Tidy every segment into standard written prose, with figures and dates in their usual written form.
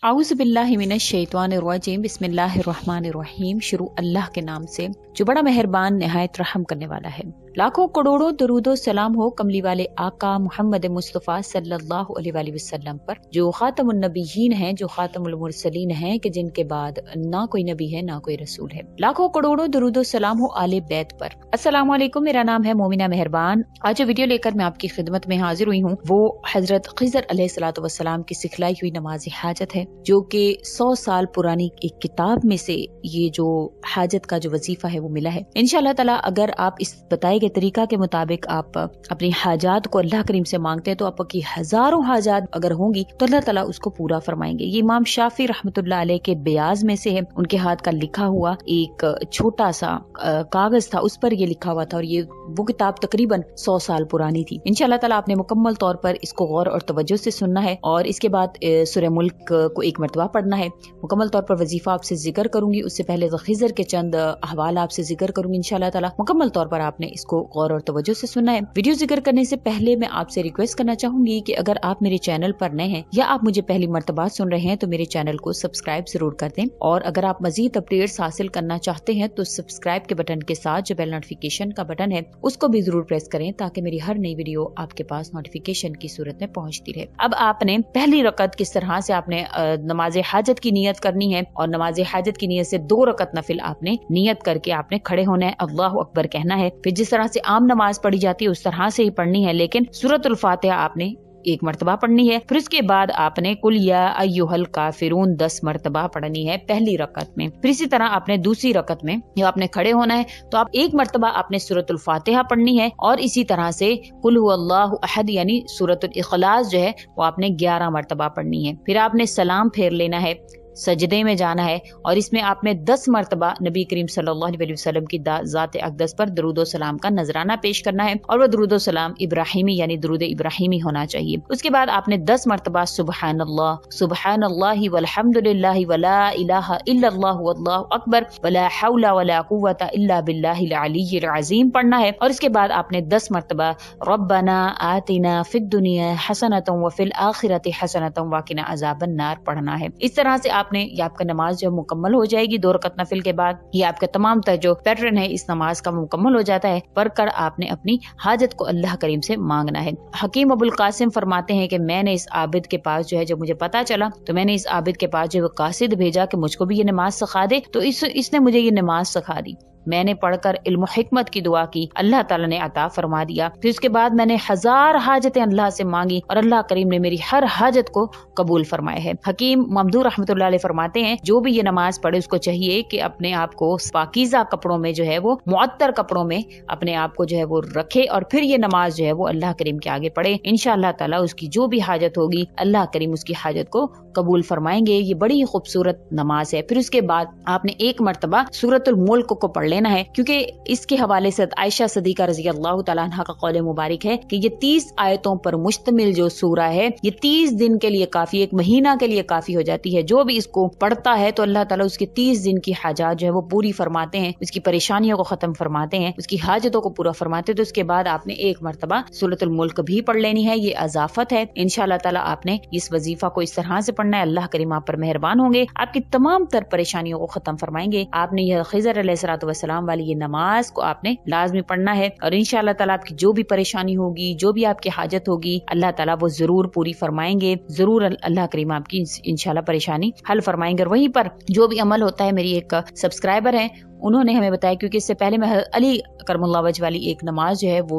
आऊज़ बिल्लाहि मिनश शैतानिर रजीम बिस्मिल्लाहिर्रहमानिर्रहीम। शुरू अल्लाह के नाम से जो बड़ा मेहरबान निहायत रहम करने वाला है। लाखों करोड़ों दरूदो सलाम हो कमली वाले आका मोहम्मद मुस्तफ़ा सल्लल्लाहु अलैहि वसल्लम पर, जो खातमुन नबीयीन हैं, जो खातमुल मुरसलीन हैं, कि जिनके बाद ना कोई नबी है ना कोई रसूल है। लाखों करोड़ों दरूदो सलाम हो आले बैत पर। अस्सलामु अलैकुम, मेरा नाम है मोमिना मेहरबान। आज जो वीडियो लेकर मैं आपकी खिदमत में हाजिर हुई हूँ वो हजरत खिज़र अलैहिस्सलातु वस्सलाम की सिखलाई हुई नमाज हाजत है, जो कि 100 साल पुरानी एक किताब में से ये जो हाजत का जो वजीफा है वो मिला है। इंशाअल्लाह ताला अगर आप इस बताए गए तरीका के मुताबिक आप अपनी हाजात को अल्लाह करीम से मांगते हैं तो आपकी हजारों हाजात अगर होंगी तो अल्लाह ताला उसको पूरा फरमाएंगे। ये इमाम शाफी रहमतुल्लाह अलैह के बयाज में से है। उनके हाथ का लिखा हुआ एक छोटा सा कागज था, उस पर ये लिखा हुआ था और ये वो किताब तकरीबन 100 साल पुरानी थी। इंशाअल्लाह ताला आपने मुकम्मल तौर पर इसको गौर और तवज्जो से सुनना है और इसके बाद सूरह मुल्क को एक मरतबा पढ़ना है। मुकम्मल तौर पर वजीफा आपसे जिक्र करूंगी, उससे पहले खिज़र के चंद अहवाल आपसे जिक्र करूंगी इंशाअल्लाह ताला। मुकम्मल तौर पर आपने इसको गौर और तवज्जो से सुनना है। वीडियो जिक्र करने से पहले मैं आपसे रिक्वेस्ट करना चाहूंगी कि अगर आप मेरे चैनल पर नए हैं या आप मुझे पहली मरतबा सुन रहे हैं तो मेरे चैनल को सब्सक्राइब जरूर कर दें, और अगर आप मजीद अपडेट्स हासिल करना चाहते हैं तो सब्सक्राइब के बटन के साथ जो बेल नोटिफिकेशन का बटन है उसको भी जरूर प्रेस करें ताकि मेरी हर नई वीडियो आपके पास नोटिफिकेशन की सूरत में पहुंचती रहे। अब आपने पहली रकत किस तरह से आपने नमाज हाजत की नियत करनी है, और नमाज हाजत की नियत से 2 रकत नफिल आपने नियत करके आपने खड़े होना है, अल्लाहु अकबर कहना है। फिर जिस तरह से आम नमाज पढ़ी जाती है उस तरह से ही पढ़नी है, लेकिन सूरतुल फातिहा आपने एक मरतबा पढ़नी है। फिर उसके बाद आपने कुल या अय्युहल काफिरून 10 मरतबा पढ़नी है पहली रकत में। फिर इसी तरह आपने दूसरी रकत में जब आपने खड़े होना है तो आप एक मरतबा आपने सूरतुल फातिहा पढ़नी है, और इसी तरह से कुल हुवल्लाहु अहद यानी सूरतुल इखलास जो है वो आपने 11 मरतबा पढ़नी है। फिर आपने सलाम फेर लेना है, सजदे में जाना है, और इसमें आपने 10 मरतबा नबी करीम सल्लल्लाहु अलैहि वसल्लम की ज़ात अक़दस पर दरूदो सलाम का नजराना पेश करना है, और वह दरूदो सलाम इब्राहिमी यानी दरूद इब्राहिमी होना चाहिए। उसके बाद आपने 10 मरतबा सुबहानल्लाह सुबहानल्लाहि वल्हम्दुलिल्लाहि वला इलाहा इल्लल्लाहु वल्लाहु अकबर वला हौला वला कुव्वता इल्ला बिल्लाहिल अलिय्यिल अज़ीम पढ़ना है। और इसके बाद आपने 10 मरतबा रब्बना आतिना फिद दुनिया हसनतम व फिल आखिरति हसनतम व क़िना अज़ाबन नार पढ़ना है। इस तरह से आपने ये आपका नमाज जो मुकम्मल हो जाएगी 2 रकत नफिल के बाद। ये आपका तमाम तर जो पैटर्न है इस नमाज का मुकम्मल हो जाता है। पढ़कर आपने अपनी हाजत को अल्लाह करीम से मांगना है। हकीम अबुल कासिम फरमाते हैं कि मैंने इस आबिद के पास जो है जब मुझे पता चला तो मैंने इस आबिद के पास जो कासिद भेजा कि मुझको भी ये नमाज सिखा दे, तो इसने मुझे ये नमाज सिखा दी। मैंने पढ़कर इल्म हिकमत की दुआ की, अल्लाह ताला ने अता फरमा दिया। फिर उसके बाद मैंने 1000 हाजतें अल्लाह से मांगी और अल्लाह करीम ने मेरी हर हाजत को कबूल फरमाया है। हकीम ममदू रहमतुल्लाह अलैह फरमाते हैं जो भी ये नमाज पढ़े उसको चाहिए कि अपने आप को पाकीज़ा कपड़ों में जो है वो मुअत्तर कपड़ों में अपने आप को जो है वो रखे, और फिर ये नमाज जो है वो अल्लाह करीम के आगे पढ़े। इंशाअल्लाह ताला उसकी जो भी हाजत होगी अल्लाह करीम उसकी हाजत को कबूल फरमाएंगे। ये बड़ी ही खूबसूरत नमाज है। फिर उसके बाद आपने एक मरतबा सूरतुल मुल्क को पढ़ लेना है, क्योंकि इसके हवाले से आयशा सदीका रज़ी अल्लाह तआला अन्हा का कौल मुबारक है कि ये 30 आयतों पर मुश्तमिल जो सूरा है ये 30 दिन के लिए काफी, 1 महीना के लिए काफी हो जाती है। जो भी इसको पढ़ता है तो अल्लाह ताला उसके 30 दिन की हाजात जो है वो पूरी फरमाते हैं, उसकी परेशानियों को खत्म फरमाते हैं, उसकी हाजतों को पूरा फरमाते हैं। तो उसके बाद आपने एक मरतबा सूरतुल मुल्क भी पढ़ लेनी है। ये अज़ाफत है। इंशाअल्लाह ताला आपने इस वजीफा को इस तरह से पढ़ना है। अल्लाह करीम आप पर मेहरबान होंगे, आपकी तमाम तर परेशानियों को खत्म फरमाएंगे। आपने यह खिज़र अलैहिस्सलातु वस्सलाम वाली ये नमाज को आपने लाजमी पढ़ना है, और इंशाअल्लाह ताला आपकी जो भी परेशानी होगी, जो भी आपकी हाजत होगी, अल्लाह ताला वो जरूर पूरी फरमाएंगे। जरूर अल्लाह करीम आपकी इंशाअल्लाह परेशानी हल फरमाएंगे। और वहीं पर जो भी अमल होता है, मेरी एक सब्सक्राइबर है उन्होंने हमें बताया, क्योंकि इससे पहले मैं अली करमुल्लाह वजह वाली एक नमाज जो है वो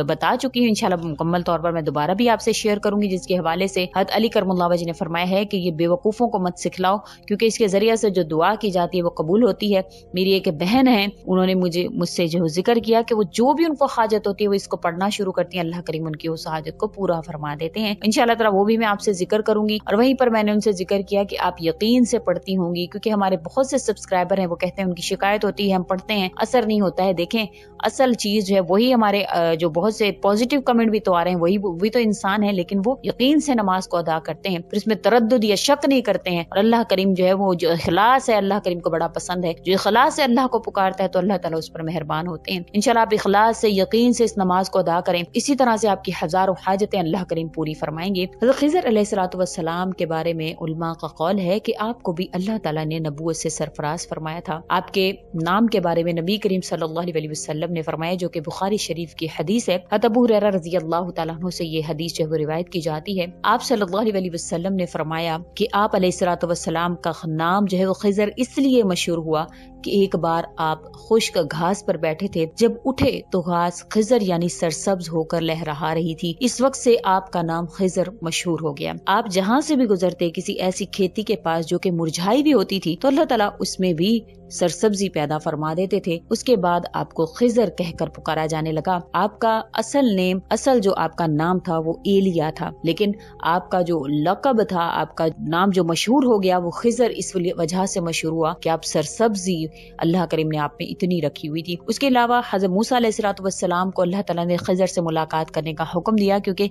बता चुकी हूँ। इंशाल्लाह मुकम्मल तौर पर मैं दोबारा भी आपसे शेयर करूंगी, जिसके हवाले से हज़रत अली करमुल्लाह वजह ने फरमाया है कि ये बेवकूफ़ों को मत सिखलाओ, क्योंकि इसके जरिए से जो दुआ की जाती है वो कबूल होती है। मेरी एक बहन है, उन्होंने मुझसे जो जिक्र किया कि वो जो भी उनको हाजत होती है वो इसको पढ़ना शुरू करती है, अल्लाह करीम उनकी उस हाजत को पूरा फरमा देते हैं। इंशाल्लाह ताला वो भी मैं आपसे जिक्र करूंगी। और वहीं पर मैंने उनसे जिक्र किया कि आप यकीन से पढ़ती होंगी, क्योंकि हमारे बहुत से सब्सक्राइबर हैं वो कहते हैं उनकी शिकायत آیت ہوتی ہے ہم پڑھتے ہیں اثر نہیں ہوتا ہے. دیکھیں اصل چیز جو ہے وہی ہمارے جو بہت سے پازیٹیو کمنٹ بھی تو آ رہے ہیں وہی تو انسان ہے لیکن وہ یقین سے نماز کو ادا کرتے ہیں, پھر اس میں تردد یا شک نہیں کرتے ہیں. اور اللہ کریم جو ہے وہ جو اخلاص ہے اللہ کریم کو بڑا پسند ہے. جو اخلاص سے اللہ کو پکارتا ہے تو اللہ تعالیٰ اس پر مہربان ہوتے ہیں. انشاءاللہ آپ اخلاص سے یقین سے اس نماز کو ادا کریں, اسی طرح سے آپ کی ہزاروں حاجتیں اللہ کریم پوری فرمائیں گے. حضرت خضر علیہ الصلوۃ والسلام کے بارے میں علماء کا قول ہے کہ آپ کو بھی اللہ تعالیٰ نے نبوت سے سرفراز فرمایا تھا. آپ کے نام کے بارے میں نبی کریم صلی اللہ علیہ وسلم نے فرمایا, جو کہ بخاری شریف کی حدیث ہے. حضرت ابو ہریرہ رضی اللہ تعالیٰ عنہ سے یہ حدیث جو ہے روایت کی جاتی ہے. آپ صلی اللہ علیہ وسلم نے فرمایا کہ آپ علیہ الصلوۃ والسلام کا نام جو ہے وہ خضر اس لیے مشہور ہوا کہ ایک بار آپ خشک گھاس پر بیٹھے تھے, جب اٹھے تو گھاس خضر یعنی سرسبز ہو کر لہرا رہی تھی. اس وقت سے آپ کا نام خضر مشہور ہو گیا. آپ جہاں سے بھی گزرتے کسی ایسی کھیتی کے پاس جو کہ مرجھائی بھی ہوتی تھی تو اللہ تعالیٰ اس میں بھی سرسبزی پیدا فرما دیتے تھے. اس کے بعد آپ کو خضر کہہ کر پکارا جانے لگا. آپ کا اصل جو آپ کا نام تھا وہ ایلیا تھا, لیکن آپ کا جو لقب تھا, آپ کا نام جو مشہور ہو گیا وہ خضر اس وجہ سے مشہور ہوا کہ آپ سرسبزی اللہ کریم نے آپ میں اتنی رکھی ہوئی تھی. اس کے علاوہ حضرت موسیٰ علیہ الصلوۃ والسلام کو اللہ تعالیٰ نے خضر سے ملاقات کرنے کا حکم دیا, کیونکہ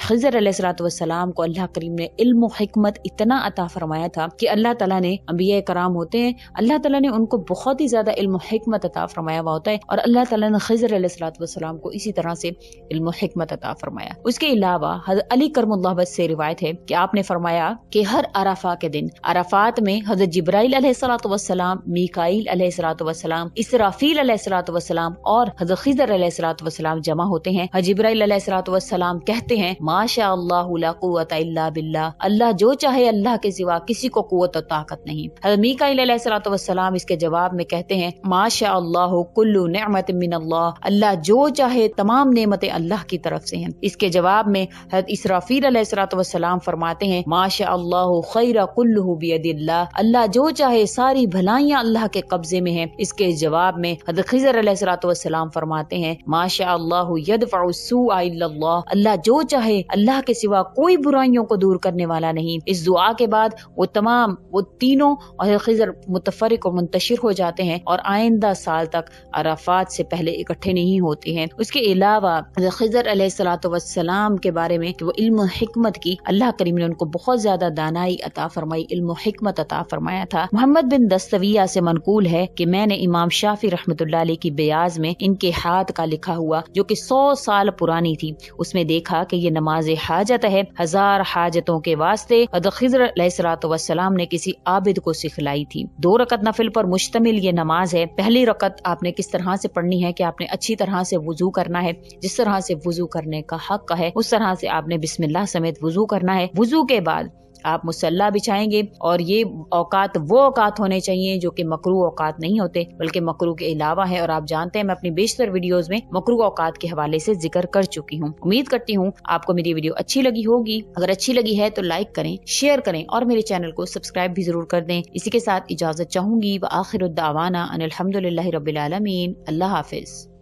خضر علیہ الصلوۃ والسلام کو اللہ کریم نے علم و حکمت اتنا عطا فرمایا تھا کہ اللہ تعالیٰ نے انبیاء کرام ہوتے ہیں, اللہ تعالیٰ نے ان کو بہت ہی زیادہ علم و حکمت عطا فرمایا ہوا ہوتا ہے, اور اللہ تعالیٰ نے خضر علیہ الصلوۃ والسلام کو اسی طرح سے علم و حکمت عطا فرمایا. اس کے علاوہ حضرت علی کرم اللہ وجہ سے روایت ہے کہ آپ نے فرمایا کہ ہر عرفہ کے دن عرفات میں حضرت جبرائیل علیہ الصلوۃ والسلام, میکائیل علیہ الصلوۃ والسلام, اسرافیل علیہ الصلوۃ والسلام اور حضرت خضر علیہ الصلوۃ والسلام جمع ہوتے ہیں. جبرائیل علیہ الصلوۃ والسلام کہتے ہیں ما شاء اللہ لا قوت الا باللہ, اللہ جو چاہے اللہ کے سوا کسی کو قوت و طاقت نہیں. حضرت میکائیل علیہ الصلوۃ والسلام اس کے جواب میں کہتے ہیں ما شاء اللہ کل نعمت من اللہ, اللہ جو چاہے تمام نعمتیں اللہ کی طرف سے ہیں. اس کے جواب میں حضرت اسرافیل علیہ الصلوۃ والسلام فرماتے ہیں ما شاء اللہ خیر کلہ بید اللہ, اللہ جو چاہے ساری بھلائیاں اللہ کے قبضے میں ہیں. اس کے جواب میں حضرت خضر علیہ الصلوۃ والسلام فرماتے ہیں ما شاء اللہ یدفع السوء الا اللہ, اللہ جو چاہے اللہ کے سوا کوئی برائیوں کو دور کرنے والا نہیں. اس دعا کے بعد وہ تینوں اور خضر متفرق و منتشر ہو جاتے ہیں اور آئندہ سال تک عرفات سے پہلے اکٹھے نہیں ہوتے ہیں. اس کے علاوہ خضر علیہ الصلوۃ والسلام کے بارے میں کہ وہ علم و حکمت کی اللہ کریم نے ان کو بہت زیادہ دانائی عطا فرمائی, علم و حکمت عطا فرمایا تھا. محمد بن دستویہ سے منقول ہے کہ میں نے امام شافعی رحمۃ اللہ علیہ کی بیاض میں ان کے ہاتھ کا لکھا ہوا جو کہ 100 سال پرانی تھی, اس میں دیکھا کہ یہ نماز حاجت ہے, 1000 حاجتوں کے واسطے خضر علیہ الصلوۃ والسلام نے کسی عابد کو سکھلائی تھی. 2 رکعت نفل پر مشتمل یہ نماز ہے. پہلی رکعت آپ نے کس طرح سے پڑھنی ہے کہ آپ نے اچھی طرح سے وضو کرنا ہے, جس طرح سے وضو کرنے کا حق ہے اس طرح سے آپ نے بسم اللہ سمیت وضو کرنا ہے. وضو کے بعد آپ مصلی بچھائیں گے, اور یہ اوقات وہ اوقات ہونے چاہیے جو کہ مکروہ اوقات نہیں ہوتے بلکہ مکروہ کے علاوہ ہے, اور آپ جانتے ہیں میں اپنی بیشتر ویڈیوز میں مکروہ اوقات کے حوالے سے ذکر کر چکی ہوں. امید کرتی ہوں آپ کو میری ویڈیو اچھی لگی ہوگی. اگر اچھی لگی ہے تو لائک کریں, شیئر کریں اور میرے چینل کو سبسکرائب بھی ضرور کر دیں. اسی کے ساتھ اجازت چاہوں گی. وآخر الدعوانا ان الحمدللہ رب العالمین. اللہ حافظ.